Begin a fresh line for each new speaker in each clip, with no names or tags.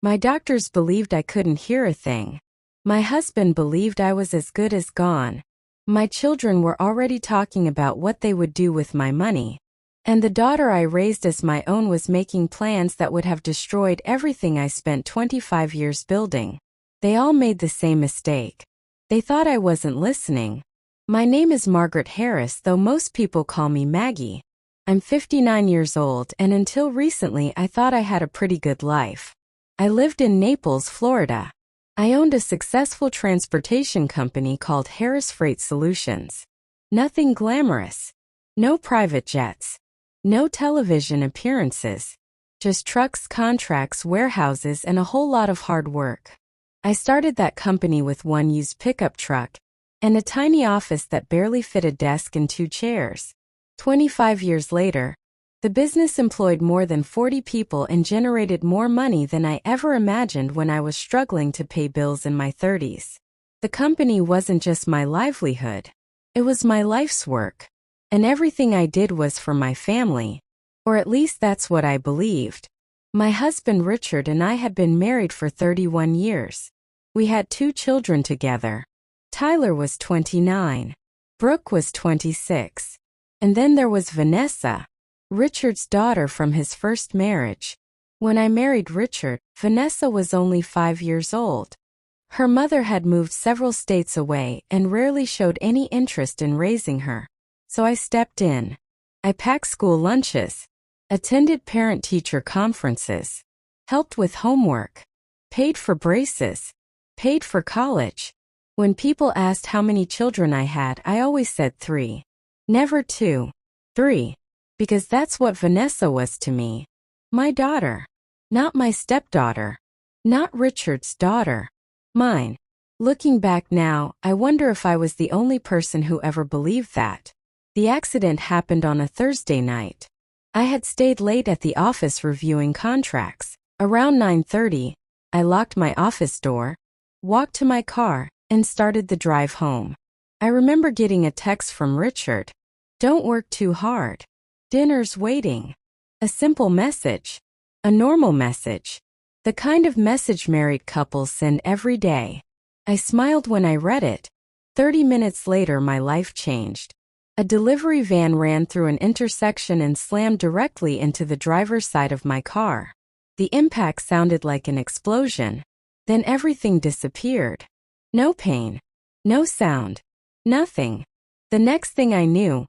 My doctors believed I couldn't hear a thing. My husband believed I was as good as gone. My children were already talking about what they would do with my money. And the daughter I raised as my own was making plans that would have destroyed everything I spent 25 years building. They all made the same mistake. They thought I wasn't listening. My name is Margaret Harris, though most people call me Maggie. I'm 59 years old, and until recently I thought I had a pretty good life. I lived in Naples, Florida. I owned a successful transportation company called Harris Freight Solutions. Nothing glamorous. No private jets. No television appearances. Just trucks, contracts, warehouses, and a whole lot of hard work. I started that company with one used pickup truck and a tiny office that barely fit a desk and 2 chairs. 25 years later, the business employed more than 40 people and generated more money than I ever imagined when I was struggling to pay bills in my 30s. The company wasn't just my livelihood. It was my life's work. And everything I did was for my family. Or at least that's what I believed. My husband Richard and I had been married for 31 years. We had 2 children together. Tyler was 29. Brooke was 26. And then there was Vanessa, Richard's daughter from his first marriage. When I married Richard, Vanessa was only 5 years old. Her mother had moved several states away and rarely showed any interest in raising her. So I stepped in. I packed school lunches, attended parent-teacher conferences, helped with homework, paid for braces, paid for college. When people asked how many children I had, I always said 3. Never 2. 3. Because that's what Vanessa was to me. My daughter. Not my stepdaughter. Not Richard's daughter. Mine. Looking back now, I wonder if I was the only person who ever believed that. The accident happened on a Thursday night. I had stayed late at the office reviewing contracts. Around 9:30, I locked my office door, walked to my car, and started the drive home. I remember getting a text from Richard. Don't work too hard. Dinner's waiting. A simple message. A normal message. The kind of message married couples send every day. I smiled when I read it. 30 minutes later, my life changed. A delivery van ran through an intersection and slammed directly into the driver's side of my car. The impact sounded like an explosion. Then everything disappeared. No pain. No sound. Nothing. The next thing I knew,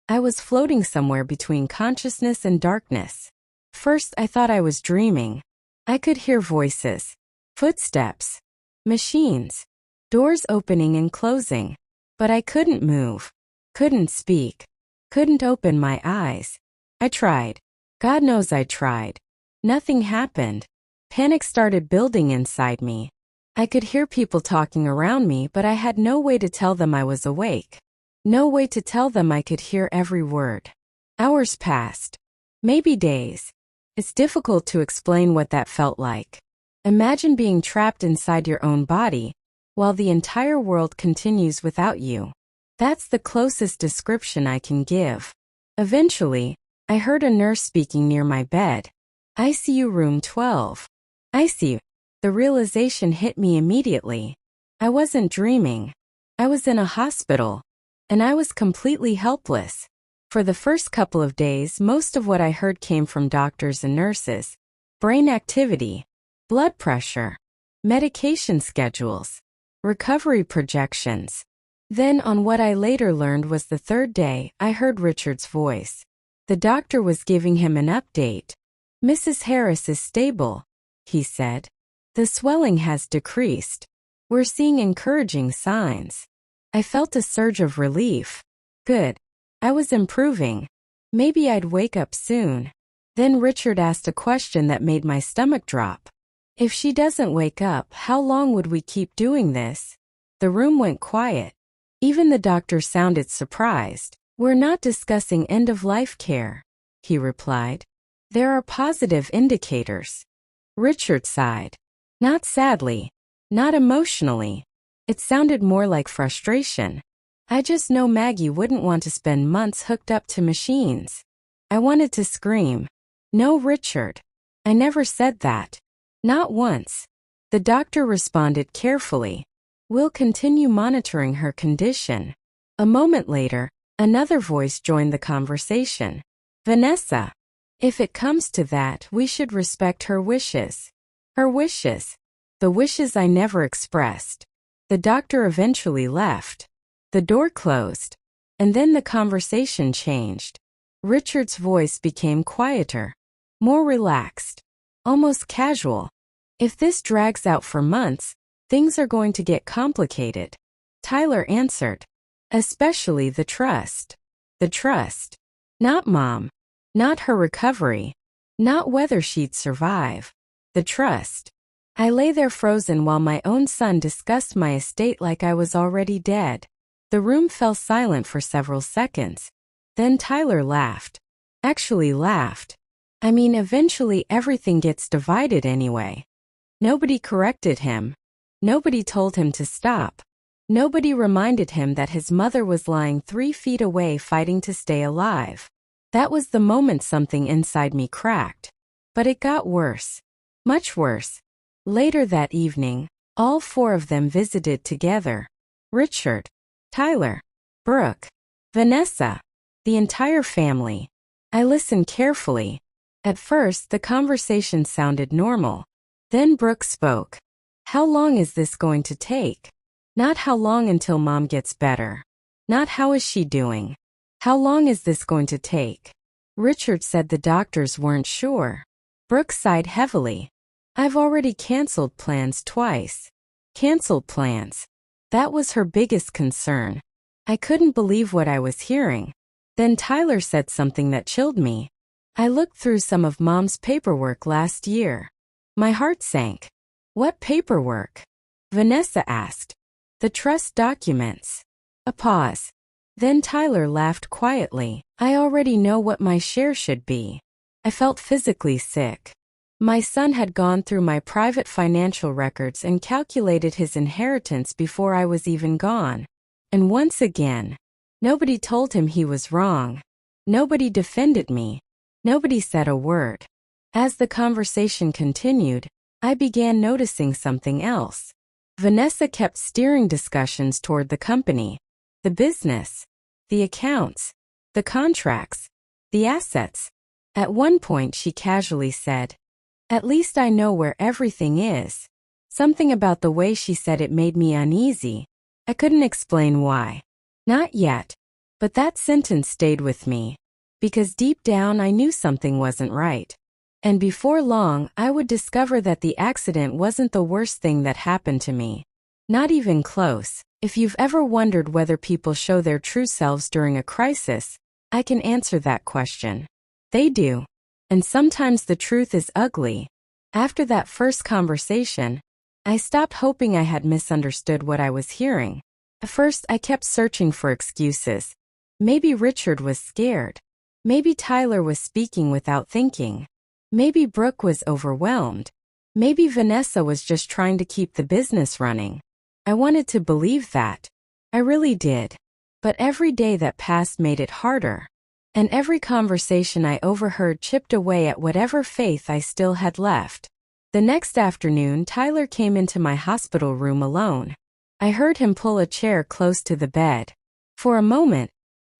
I was floating somewhere between consciousness and darkness. First, I thought I was dreaming. I could hear voices, footsteps, machines, doors opening and closing. But I couldn't move. Couldn't speak. Couldn't open my eyes. I tried. God knows I tried. Nothing happened. Panic started building inside me. I could hear people talking around me, but I had no way to tell them I was awake. No way to tell them I could hear every word. Hours passed. Maybe days. It's difficult to explain what that felt like. Imagine being trapped inside your own body, while the entire world continues without you. That's the closest description I can give. Eventually, I heard a nurse speaking near my bed. ICU room 12. ICU. The realization hit me immediately. I wasn't dreaming. I was in a hospital. And I was completely helpless. For the first couple of days, most of what I heard came from doctors and nurses. Brain activity, blood pressure, medication schedules, recovery projections. Then on what I later learned was the 3rd day, I heard Richard's voice. The doctor was giving him an update. Mrs. Harris is stable, he said. The swelling has decreased. We're seeing encouraging signs. I felt a surge of relief. Good. I was improving. Maybe I'd wake up soon. Then Richard asked a question that made my stomach drop. If she doesn't wake up, how long would we keep doing this? The room went quiet. Even the doctor sounded surprised. We're not discussing end-of-life care, he replied. There are positive indicators. Richard sighed. Not sadly. Not emotionally. It sounded more like frustration. I just know Maggie wouldn't want to spend months hooked up to machines. I wanted to scream. No, Richard. I never said that. Not once. The doctor responded carefully. We'll continue monitoring her condition. A moment later, another voice joined the conversation. Vanessa. If it comes to that, we should respect her wishes. Her wishes. The wishes I never expressed. The doctor eventually left. The door closed. And then the conversation changed. Richard's voice became quieter, more relaxed, almost casual. If this drags out for months, things are going to get complicated. Tyler answered. Especially the trust. The trust. Not Mom. Not her recovery. Not whether she'd survive. The trust. I lay there frozen while my own son discussed my estate like I was already dead. The room fell silent for several seconds. Then Tyler laughed. Actually laughed. I mean, eventually everything gets divided anyway. Nobody corrected him. Nobody told him to stop. Nobody reminded him that his mother was lying 3 feet away fighting to stay alive. That was the moment something inside me cracked. But it got worse. Much worse. Later that evening, all 4 of them visited together. Richard, Tyler, Brooke, Vanessa, the entire family. I listened carefully. At first, the conversation sounded normal. Then Brooke spoke. How long is this going to take? Not how long until Mom gets better. Not how is she doing. How long is this going to take? Richard said the doctors weren't sure. Brooke sighed heavily. I've already canceled plans twice. Canceled plans. That was her biggest concern. I couldn't believe what I was hearing. Then Tyler said something that chilled me. I looked through some of Mom's paperwork last year. My heart sank. What paperwork? Vanessa asked. The trust documents. A pause. Then Tyler laughed quietly. I already know what my share should be. I felt physically sick. My son had gone through my private financial records and calculated his inheritance before I was even gone. And once again, nobody told him he was wrong. Nobody defended me. Nobody said a word. As the conversation continued, I began noticing something else. Vanessa kept steering discussions toward the company, the business, the accounts, the contracts, the assets. At one point she casually said, "At least I know where everything is." Something about the way she said it made me uneasy. I couldn't explain why. Not yet. But that sentence stayed with me. Because deep down I knew something wasn't right. And before long, I would discover that the accident wasn't the worst thing that happened to me. Not even close. If you've ever wondered whether people show their true selves during a crisis, I can answer that question. They do. And sometimes the truth is ugly. After that first conversation, I stopped hoping I had misunderstood what I was hearing. At first, I kept searching for excuses. Maybe Richard was scared. Maybe Tyler was speaking without thinking. Maybe Brooke was overwhelmed. Maybe Vanessa was just trying to keep the business running. I wanted to believe that. I really did. But every day that passed made it harder. And every conversation I overheard chipped away at whatever faith I still had left. The next afternoon, Tyler came into my hospital room alone. I heard him pull a chair close to the bed. For a moment,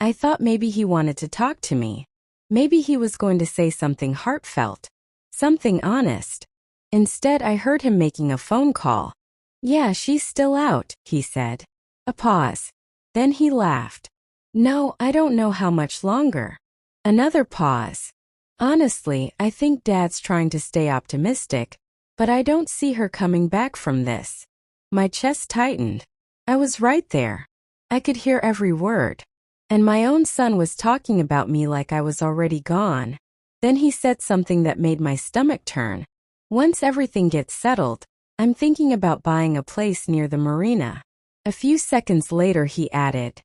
I thought maybe he wanted to talk to me. Maybe he was going to say something heartfelt, something honest. Instead, I heard him making a phone call. "Yeah, she's still out," he said. A pause. Then he laughed. "No, I don't know how much longer." Another pause. "Honestly, I think Dad's trying to stay optimistic, but I don't see her coming back from this." My chest tightened. I was right there. I could hear every word. And my own son was talking about me like I was already gone. Then he said something that made my stomach turn. "Once everything gets settled, I'm thinking about buying a place near the marina." A few seconds later he added,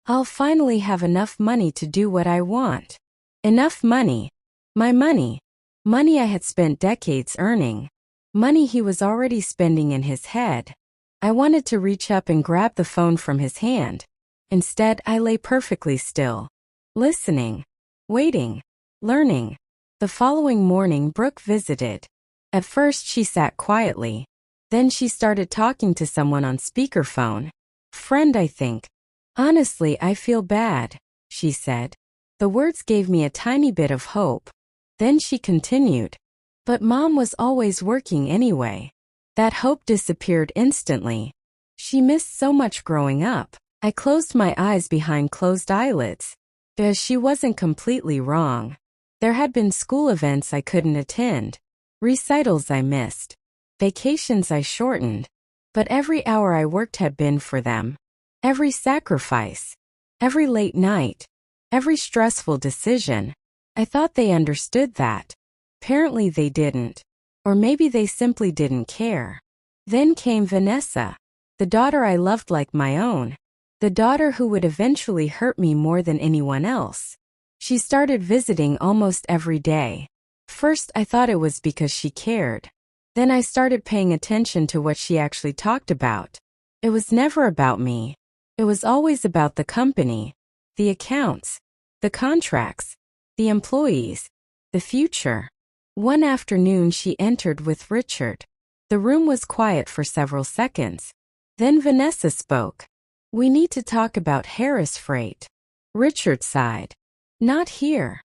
"I'll finally have enough money to do what I want." Enough money. My money. Money I had spent decades earning. Money he was already spending in his head. I wanted to reach up and grab the phone from his hand. Instead, I lay perfectly still, listening, waiting, learning. The following morning, Brooke visited. At first she sat quietly. Then she started talking to someone on speakerphone. Friend, I think. Honestly, I feel bad, she said. The words gave me a tiny bit of hope. Then she continued. But Mom was always working anyway. That hope disappeared instantly. She missed so much growing up. I closed my eyes behind closed eyelids. Because she wasn't completely wrong. There had been school events I couldn't attend. Recitals I missed. Vacations I shortened. But every hour I worked had been for them. Every sacrifice. Every late night. Every stressful decision. I thought they understood that. Apparently they didn't. Or maybe they simply didn't care. Then came Vanessa. The daughter I loved like my own. The daughter who would eventually hurt me more than anyone else. She started visiting almost every day. First I thought it was because she cared. Then I started paying attention to what she actually talked about. It was never about me. It was always about the company, the accounts, the contracts, the employees, the future. One afternoon she entered with Richard. The room was quiet for several seconds. Then Vanessa spoke. We need to talk about Harris Freight. Richard sighed. Not here.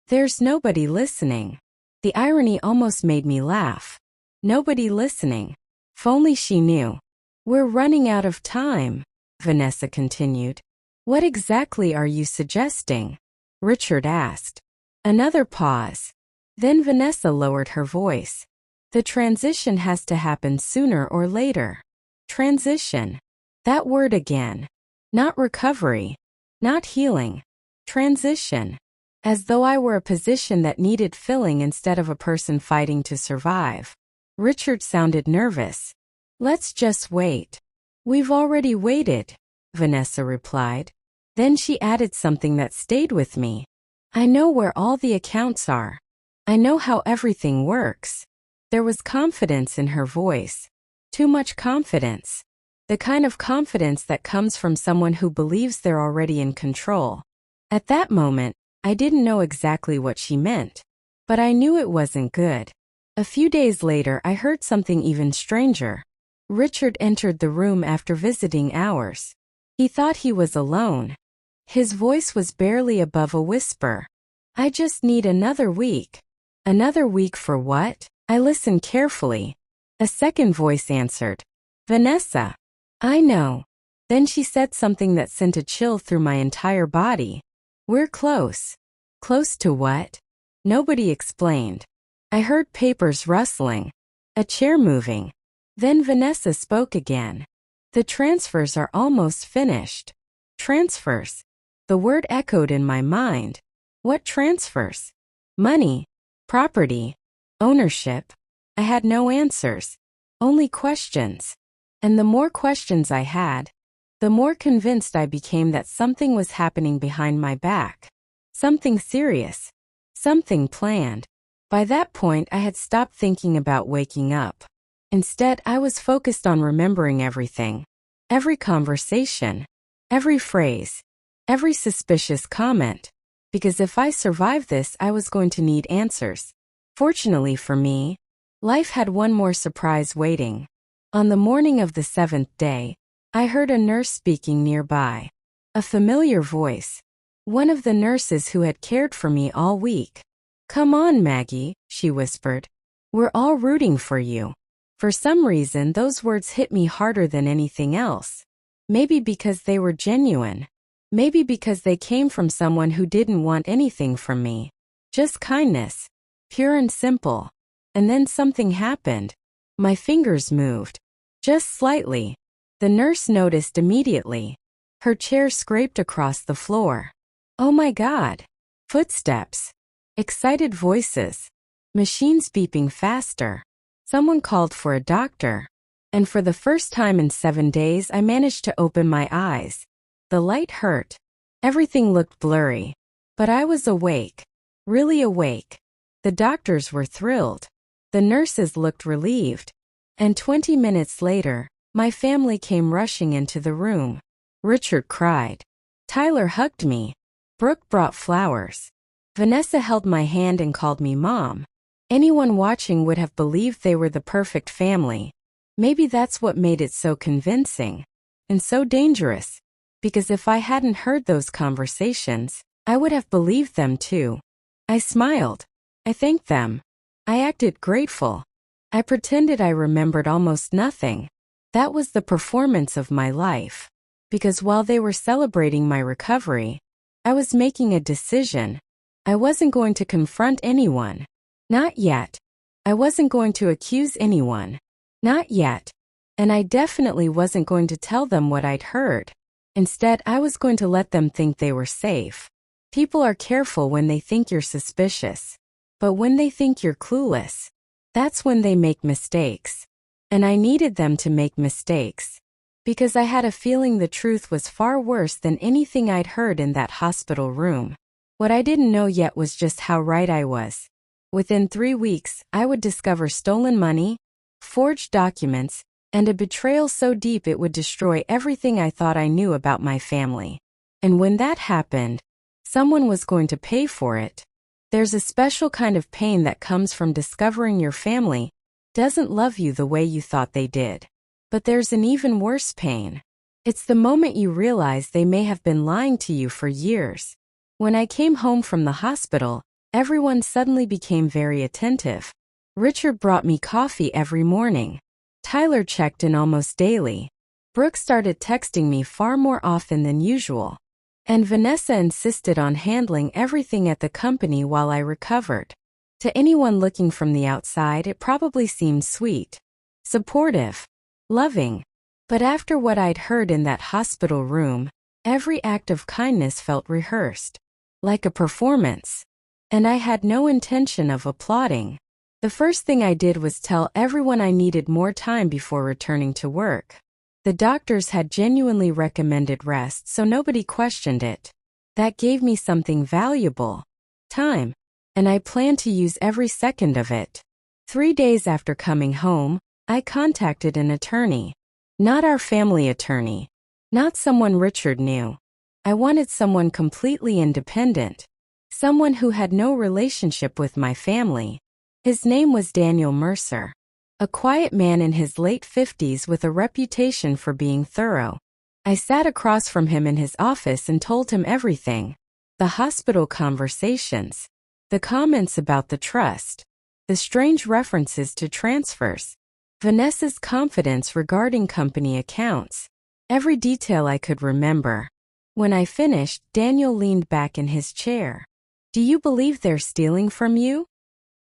There's nobody listening. The irony almost made me laugh. Nobody listening. If only she knew. We're running out of time, Vanessa continued. What exactly are you suggesting? Richard asked. Another pause. Then Vanessa lowered her voice. The transition has to happen sooner or later. Transition. That word again. Not recovery. Not healing. Transition. As though I were a position that needed filling instead of a person fighting to survive. Richard sounded nervous. Let's just wait. We've already waited, Vanessa replied. Then she added something that stayed with me. I know where all the accounts are. I know how everything works. There was confidence in her voice. Too much confidence. The kind of confidence that comes from someone who believes they're already in control. At that moment, I didn't know exactly what she meant. But I knew it wasn't good. A few days later, I heard something even stranger. Richard entered the room after visiting hours. He thought he was alone. His voice was barely above a whisper. I just need another week. Another week for what? I listened carefully. A second voice answered. Vanessa. I know. Then she said something that sent a chill through my entire body. We're close. Close to what? Nobody explained. I heard papers rustling. A chair moving. Then Vanessa spoke again. The transfers are almost finished. Transfers. The word echoed in my mind. What transfers? Money. Property. Ownership. I had no answers. Only questions. And the more questions I had, the more convinced I became that something was happening behind my back. Something serious. Something planned. By that point, I had stopped thinking about waking up. Instead, I was focused on remembering everything. Every conversation. Every phrase. Every suspicious comment. Because if I survived this, I was going to need answers. Fortunately for me, life had one more surprise waiting. On the morning of the 7th day, I heard a nurse speaking nearby. A familiar voice. One of the nurses who had cared for me all week. Come on, Maggie, she whispered. We're all rooting for you. For some reason, those words hit me harder than anything else. Maybe because they were genuine. Maybe because they came from someone who didn't want anything from me. Just kindness. Pure and simple. And then something happened. My fingers moved. Just slightly. The nurse noticed immediately. Her chair scraped across the floor. Oh my God. Footsteps. Excited voices. Machines beeping faster. Someone called for a doctor. And for the first time in 7 days, I managed to open my eyes. The light hurt. Everything looked blurry. But I was awake. Really awake. The doctors were thrilled. The nurses looked relieved. And 20 minutes later, my family came rushing into the room. Richard cried. Tyler hugged me. Brooke brought flowers. Vanessa held my hand and called me Mom. Anyone watching would have believed they were the perfect family. Maybe that's what made it so convincing. And so dangerous. Because if I hadn't heard those conversations, I would have believed them too. I smiled. I thanked them. I acted grateful. I pretended I remembered almost nothing. That was the performance of my life. Because while they were celebrating my recovery, I was making a decision. I wasn't going to confront anyone. Not yet. I wasn't going to accuse anyone. Not yet. And I definitely wasn't going to tell them what I'd heard. Instead, I was going to let them think they were safe. People are careful when they think you're suspicious. But when they think you're clueless, that's when they make mistakes. And I needed them to make mistakes. Because I had a feeling the truth was far worse than anything I'd heard in that hospital room. What I didn't know yet was just how right I was. Within 3 weeks, I would discover stolen money, forged documents, and a betrayal so deep it would destroy everything I thought I knew about my family. And when that happened, someone was going to pay for it. There's a special kind of pain that comes from discovering your family doesn't love you the way you thought they did. But there's an even worse pain. It's the moment you realize they may have been lying to you for years. When I came home from the hospital, everyone suddenly became very attentive. Richard brought me coffee every morning. Tyler checked in almost daily. Brooke started texting me far more often than usual. And Vanessa insisted on handling everything at the company while I recovered. To anyone looking from the outside, it probably seemed sweet, supportive, loving. But after what I'd heard in that hospital room, every act of kindness felt rehearsed, like a performance. And I had no intention of applauding. The first thing I did was tell everyone I needed more time before returning to work. The doctors had genuinely recommended rest, so nobody questioned it. That gave me something valuable. Time. And I planned to use every second of it. 3 days after coming home, I contacted an attorney. Not our family attorney. Not someone Richard knew. I wanted someone completely independent. Someone who had no relationship with my family. His name was Daniel Mercer. A quiet man in his late 50s with a reputation for being thorough. I sat across from him in his office and told him everything. The hospital conversations. The comments about the trust. The strange references to transfers. Vanessa's confidence regarding company accounts. Every detail I could remember. When I finished, Daniel leaned back in his chair. "Do you believe they're stealing from you?"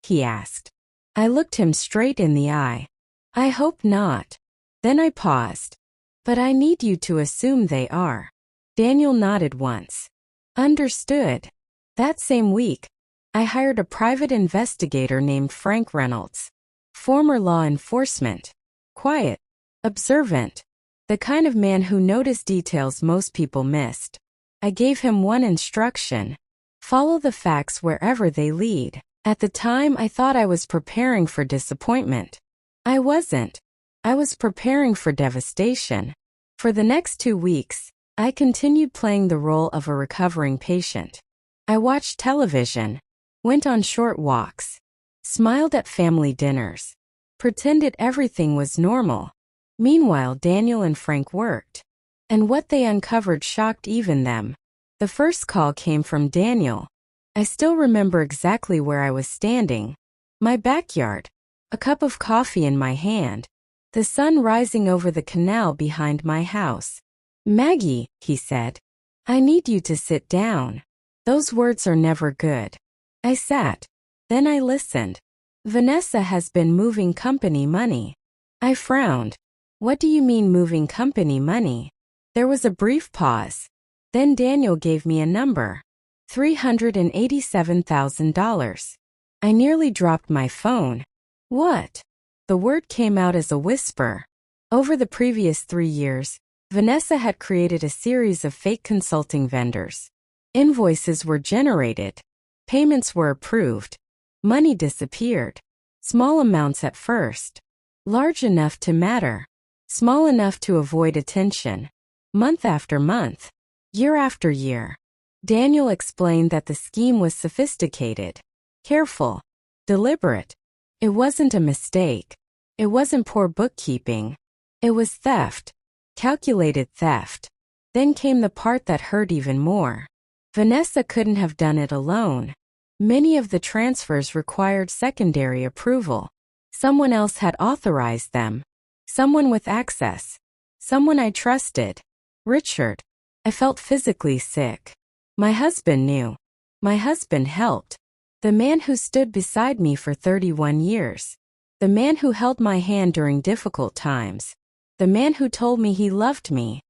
he asked. I looked him straight in the eye. "I hope not." Then I paused. "But I need you to assume they are." Daniel nodded once. "Understood." That same week, I hired a private investigator named Frank Reynolds. Former law enforcement. Quiet. Observant. The kind of man who noticed details most people missed. I gave him one instruction. Follow the facts wherever they lead. At the time, I thought I was preparing for disappointment. I wasn't. I was preparing for devastation. For the next 2 weeks, I continued playing the role of a recovering patient. I watched television, went on short walks, smiled at family dinners, pretended everything was normal. Meanwhile, Daniel and Frank worked. And what they uncovered shocked even them. The first call came from Daniel. I still remember exactly where I was standing. My backyard. A cup of coffee in my hand. The sun rising over the canal behind my house. "Maggie," he said, "I need you to sit down." Those words are never good. I sat. Then I listened. "Vanessa has been moving company money." I frowned. "What do you mean moving company money?" There was a brief pause. Then Daniel gave me a number. $387,000. I nearly dropped my phone. "What?" The word came out as a whisper. Over the previous 3 years, Vanessa had created a series of fake consulting vendors. Invoices were generated. Payments were approved. Money disappeared. Small amounts at first. Large enough to matter. Small enough to avoid attention. Month after month. Year after year. Daniel explained that the scheme was sophisticated. Careful. Deliberate. It wasn't a mistake. It wasn't poor bookkeeping. It was theft. Calculated theft. Then came the part that hurt even more. Vanessa couldn't have done it alone. Many of the transfers required secondary approval. Someone else had authorized them. Someone with access. Someone I trusted. Richard. I felt physically sick. My husband knew. My husband helped. The man who stood beside me for 31 years. The man who held my hand during difficult times. The man who told me he loved me.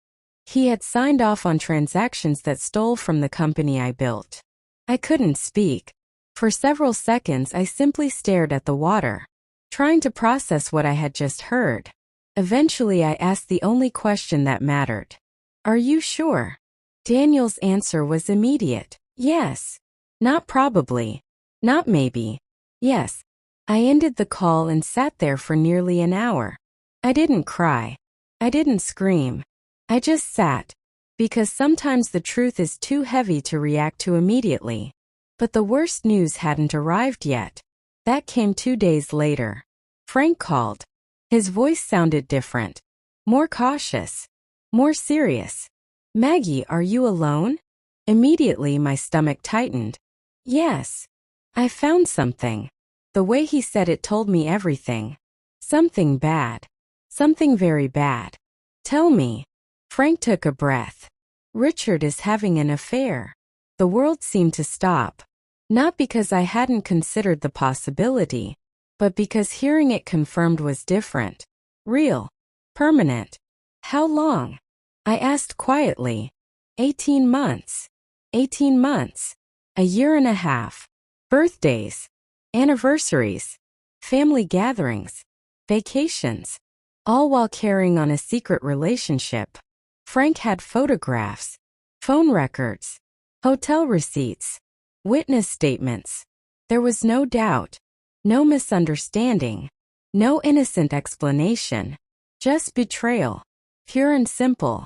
He had signed off on transactions that stole from the company I built. I couldn't speak. For several seconds I simply stared at the water, trying to process what I had just heard. Eventually I asked the only question that mattered. Are you sure? Daniel's answer was immediate. Yes. Not probably. Not maybe. Yes. I ended the call and sat there for nearly an hour. I didn't cry. I didn't scream. I just sat. Because sometimes the truth is too heavy to react to immediately. But the worst news hadn't arrived yet. That came 2 days later. Frank called. His voice sounded different. More cautious. More serious. Maggie, are you alone? Immediately my stomach tightened. Yes. I found something. The way he said it told me everything. Something bad. Something very bad. Tell me. Frank took a breath. Richard is having an affair. The world seemed to stop. Not because I hadn't considered the possibility, but because hearing it confirmed was different. Real. Permanent. How long? I asked quietly. 18 months. 18 months. A year and a half. Birthdays. Anniversaries. Family gatherings. Vacations. All while carrying on a secret relationship. Frank had photographs. Phone records. Hotel receipts. Witness statements. There was no doubt. No misunderstanding. No innocent explanation. Just betrayal. Pure and simple.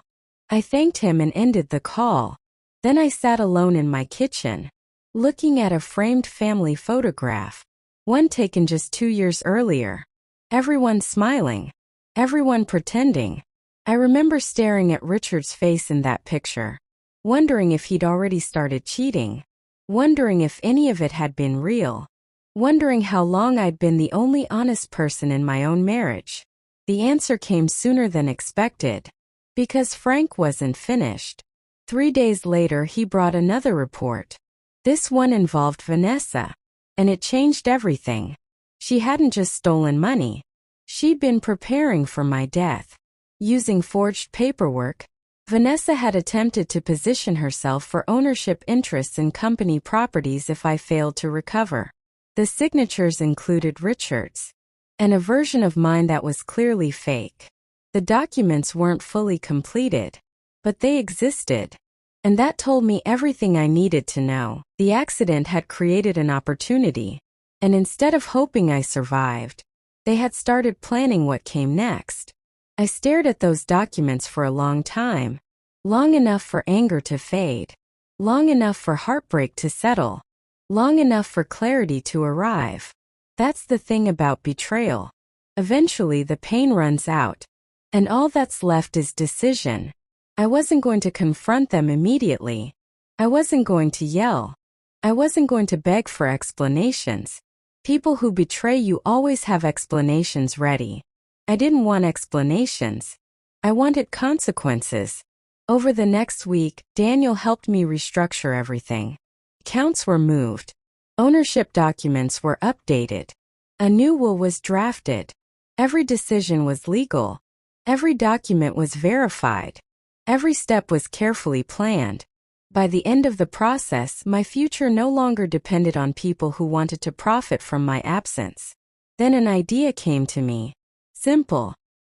I thanked him and ended the call. Then I sat alone in my kitchen, looking at a framed family photograph. One taken just 2 years earlier. Everyone smiling. Everyone pretending. I remember staring at Richard's face in that picture, wondering if he'd already started cheating. Wondering if any of it had been real. Wondering how long I'd been the only honest person in my own marriage. The answer came sooner than expected. Because Frank wasn't finished. 3 days later he brought another report. This one involved Vanessa. And it changed everything. She hadn't just stolen money. She'd been preparing for my death. Using forged paperwork, Vanessa had attempted to position herself for ownership interests in company properties if I failed to recover. The signatures included Richard's. And a version of mine that was clearly fake. The documents weren't fully completed. But they existed. And that told me everything I needed to know. The accident had created an opportunity. And instead of hoping I survived, they had started planning what came next. I stared at those documents for a long time. Long enough for anger to fade. Long enough for heartbreak to settle. Long enough for clarity to arrive. That's the thing about betrayal. Eventually the pain runs out. And all that's left is decision. I wasn't going to confront them immediately. I wasn't going to yell. I wasn't going to beg for explanations. People who betray you always have explanations ready. I didn't want explanations. I wanted consequences. Over the next week, Daniel helped me restructure everything. Accounts were moved. Ownership documents were updated. A new will was drafted. Every decision was legal. Every document was verified. Every step was carefully planned. By the end of the process, my future no longer depended on people who wanted to profit from my absence. Then an idea came to me. Simple.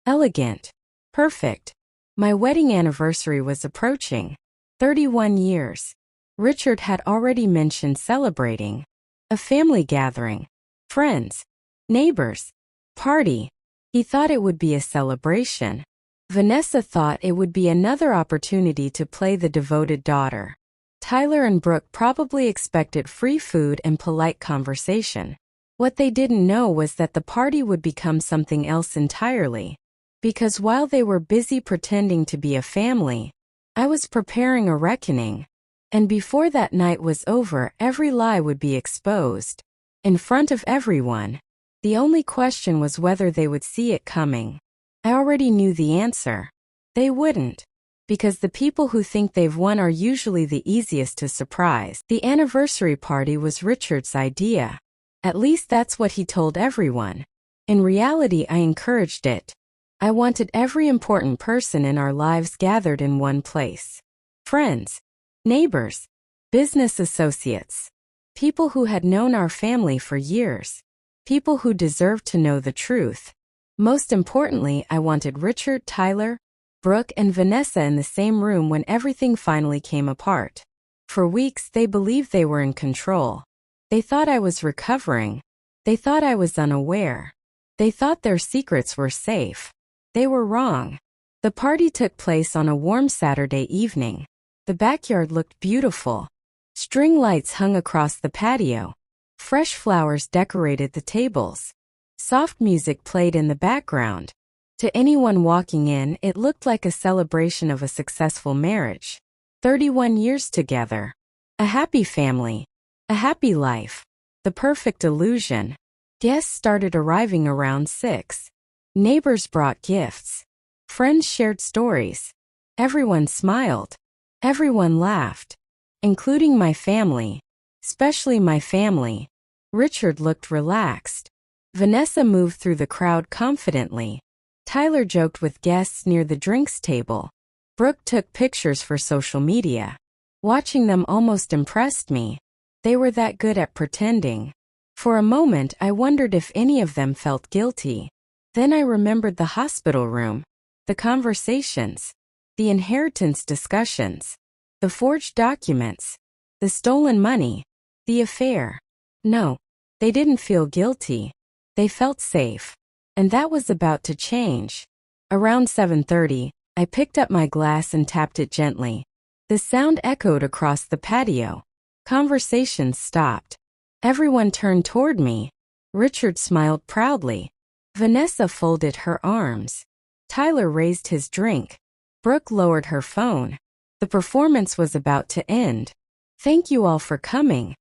Elegant. Perfect. My wedding anniversary was approaching. 31 years. Richard had already mentioned celebrating. A family gathering. Friends. Neighbors. Party. He thought it would be a celebration. Vanessa thought it would be another opportunity to play the devoted daughter. Tyler and Brooke probably expected free food and polite conversation. What they didn't know was that the party would become something else entirely. Because while they were busy pretending to be a family, I was preparing a reckoning. And before that night was over, every lie would be exposed. In front of everyone. The only question was whether they would see it coming. I already knew the answer. They wouldn't. Because the people who think they've won are usually the easiest to surprise. The anniversary party was Richard's idea. At least that's what he told everyone. In reality, I encouraged it. I wanted every important person in our lives gathered in one place. Friends, neighbors, business associates, people who had known our family for years, people who deserved to know the truth. Most importantly, I wanted Richard, Tyler, Brooke, and Vanessa in the same room when everything finally came apart. For weeks, they believed they were in control. They thought I was recovering. They thought I was unaware. They thought their secrets were safe. They were wrong. The party took place on a warm Saturday evening. The backyard looked beautiful. String lights hung across the patio. Fresh flowers decorated the tables. Soft music played in the background. To anyone walking in, it looked like a celebration of a successful marriage. 31 years together. A happy family. A happy life. The perfect illusion. Guests started arriving around 6. Neighbors brought gifts. Friends shared stories. Everyone smiled. Everyone laughed. Including my family. Especially my family. Richard looked relaxed. Vanessa moved through the crowd confidently. Tyler joked with guests near the drinks table. Brooke took pictures for social media. Watching them almost impressed me. They were that good at pretending. For a moment, I wondered if any of them felt guilty. Then I remembered the hospital room, the conversations, the inheritance discussions, the forged documents, the stolen money, the affair. No, they didn't feel guilty. They felt safe. And that was about to change. Around 7:30, I picked up my glass and tapped it gently. The sound echoed across the patio. Conversations stopped. Everyone turned toward me. Richard smiled proudly. Vanessa folded her arms. Tyler raised his drink. Brooke lowered her phone. The performance was about to end. "Thank you all for coming,"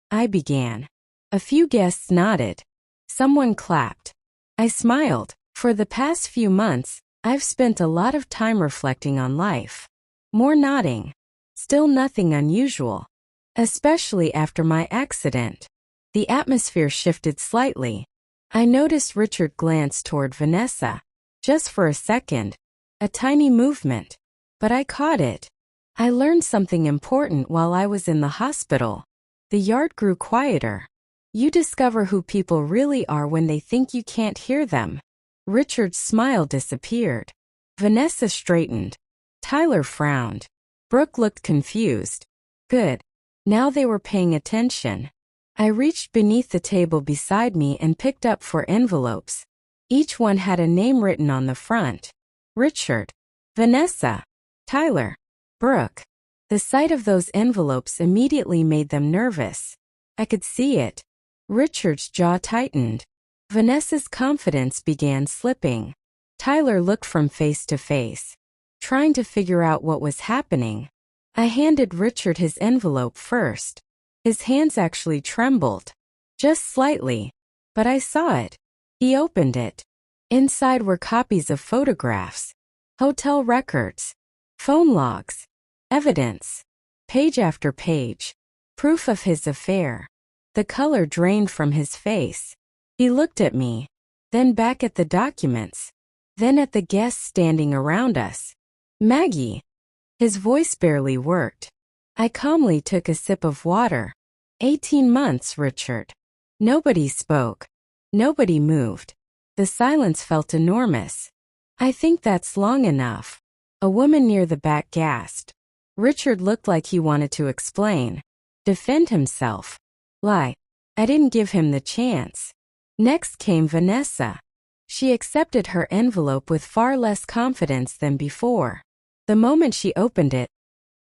I began. A few guests nodded. Someone clapped. I smiled. For the past few months, I've spent a lot of time reflecting on life. More nodding. Still nothing unusual. Especially after my accident. The atmosphere shifted slightly. I noticed Richard glance toward Vanessa. Just for a second. A tiny movement. But I caught it. I learned something important while I was in the hospital. The yard grew quieter. You discover who people really are when they think you can't hear them. Richard's smile disappeared. Vanessa straightened. Tyler frowned. Brooke looked confused. Good. Now they were paying attention. I reached beneath the table beside me and picked up 4 envelopes. Each one had a name written on the front. Richard. Vanessa. Tyler. Brooke. The sight of those envelopes immediately made them nervous. I could see it. Richard's jaw tightened. Vanessa's confidence began slipping. Tyler looked from face to face, trying to figure out what was happening. I handed Richard his envelope first. His hands actually trembled. Just slightly. But I saw it. He opened it. Inside were copies of photographs, hotel records, phone logs, evidence, page after page, proof of his affair. The color drained from his face. He looked at me, then back at the documents, then at the guests standing around us. "Maggie." His voice barely worked. I calmly took a sip of water. 18 months, Richard. Nobody spoke. Nobody moved. The silence felt enormous. "I think that's long enough." A woman near the back gasped. Richard looked like he wanted to explain, defend himself. Lie. I didn't give him the chance. Next came Vanessa. She accepted her envelope with far less confidence than before. The moment she opened it,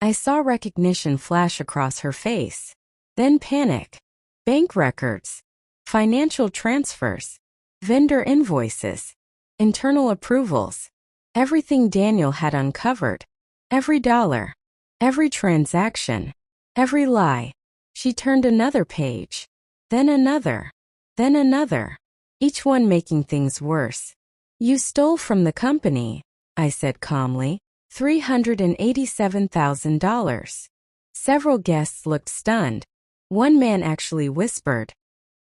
I saw recognition flash across her face. Then panic. Bank records. financial transfers, vendor invoices, internal approvals. Everything Daniel had uncovered. Every dollar. Every transaction. Every lie. She turned another page. Then another. Then another. Each one making things worse. You stole from the company, I said calmly. $387,000. Several guests looked stunned. One man actually whispered,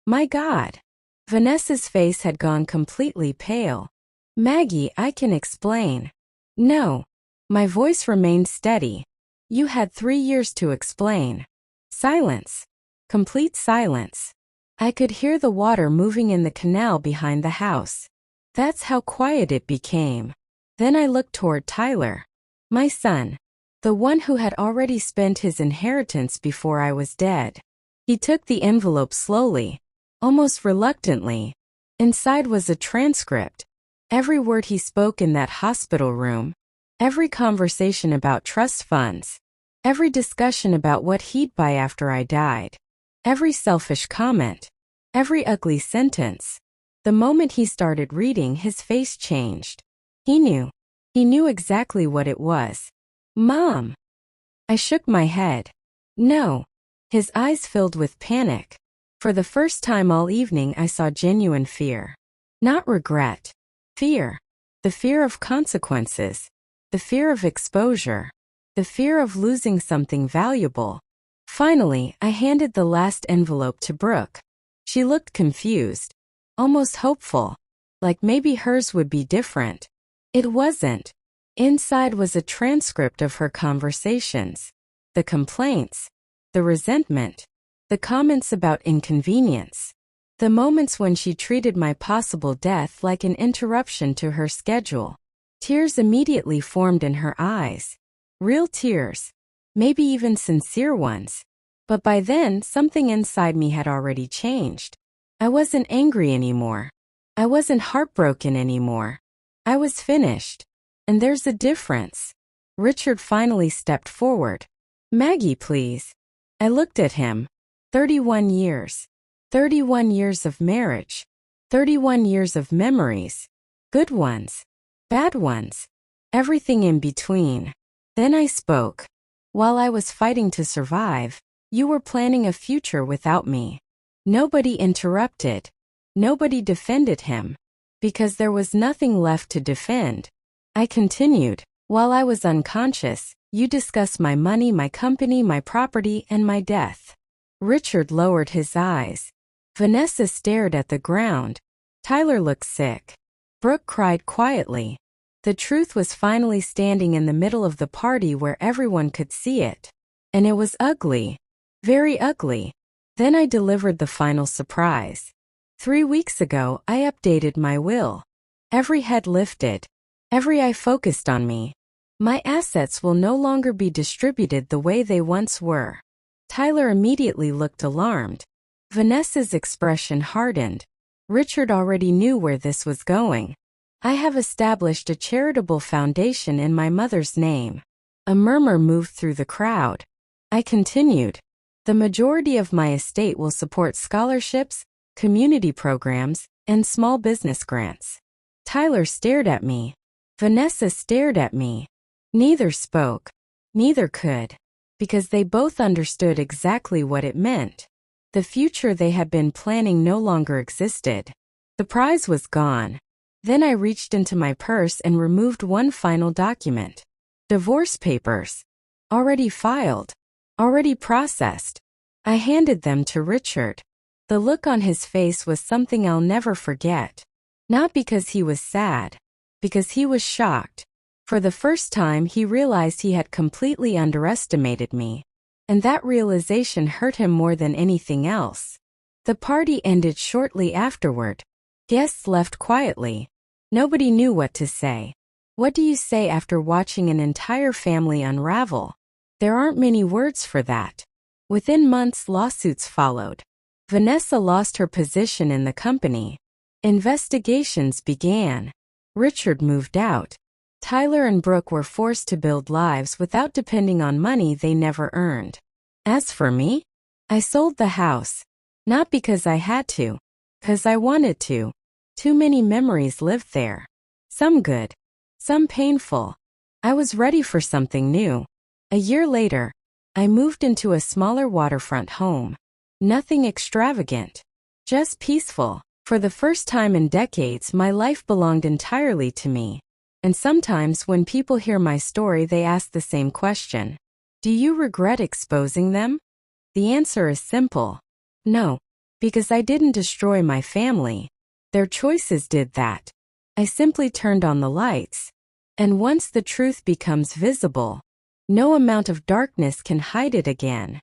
"My God." Vanessa's face had gone completely pale. "Maggie, I can explain." "No." My voice remained steady. "You had 3 years to explain." Silence. Complete silence. I could hear the water moving in the canal behind the house. That's how quiet it became. Then I looked toward Tyler. My son. The one who had already spent his inheritance before I was dead. He took the envelope slowly, almost reluctantly. Inside was a transcript. Every word he spoke in that hospital room. Every conversation about trust funds. Every discussion about what he'd buy after I died. Every selfish comment. Every ugly sentence. The moment he started reading, his face changed. He knew. He knew exactly what it was. "Mom." I shook my head. "No." His eyes filled with panic. For the first time all evening I saw genuine fear. Not regret. Fear. The fear of consequences. The fear of exposure. The fear of losing something valuable. Finally, I handed the last envelope to Brooke. She looked confused. Almost hopeful. Like maybe hers would be different. It wasn't. Inside was a transcript of her conversations. The complaints. The resentment. The comments about inconvenience. The moments when she treated my possible death like an interruption to her schedule. Tears immediately formed in her eyes. Real tears. Maybe even sincere ones. But by then, something inside me had already changed. I wasn't angry anymore. I wasn't heartbroken anymore. I was finished. And there's a difference. Richard finally stepped forward. "Maggie, please." I looked at him. 31 years. 31 years of marriage. 31 years of memories. Good ones. Bad ones. Everything in between. Then I spoke. "While I was fighting to survive, you were planning a future without me." Nobody interrupted. Nobody defended him. Because there was nothing left to defend. I continued. "While I was unconscious, you discussed my money, my company, my property, and my death." Richard lowered his eyes. Vanessa stared at the ground. Tyler looked sick. Brooke cried quietly. The truth was finally standing in the middle of the party where everyone could see it. And it was ugly. Very ugly. Then I delivered the final surprise. 3 weeks ago, I updated my will. Every head lifted. Every eye focused on me. My assets will no longer be distributed the way they once were. Tyler immediately looked alarmed. Vanessa's expression hardened. Richard already knew where this was going. "I have established a charitable foundation in my mother's name." A murmur moved through the crowd. I continued. "The majority of my estate will support scholarships, community programs, and small business grants." Tyler stared at me. Vanessa stared at me. Neither spoke. Neither could. Because they both understood exactly what it meant. The future they had been planning no longer existed. The prize was gone. Then I reached into my purse and removed one final document. Divorce papers. Already filed. Already processed. I handed them to Richard. The look on his face was something I'll never forget. Not because he was sad. Because he was shocked. For the first time he realized he had completely underestimated me. And that realization hurt him more than anything else. The party ended shortly afterward. Guests left quietly. Nobody knew what to say. What do you say after watching an entire family unravel? There aren't many words for that. Within months, lawsuits followed. Vanessa lost her position in the company. Investigations began. Richard moved out. Tyler and Brooke were forced to build lives without depending on money they never earned. As for me, I sold the house. Not because I had to, 'Cause I wanted to. Too many memories lived there. Some good, some painful. I was ready for something new. A year later, I moved into a smaller waterfront home. Nothing extravagant, just peaceful. For the first time in decades, my life belonged entirely to me. And sometimes when people hear my story, they ask the same question. Do you regret exposing them? The answer is simple. No, because I didn't destroy my family. Their choices did that. I simply turned on the lights. And once the truth becomes visible, no amount of darkness can hide it again.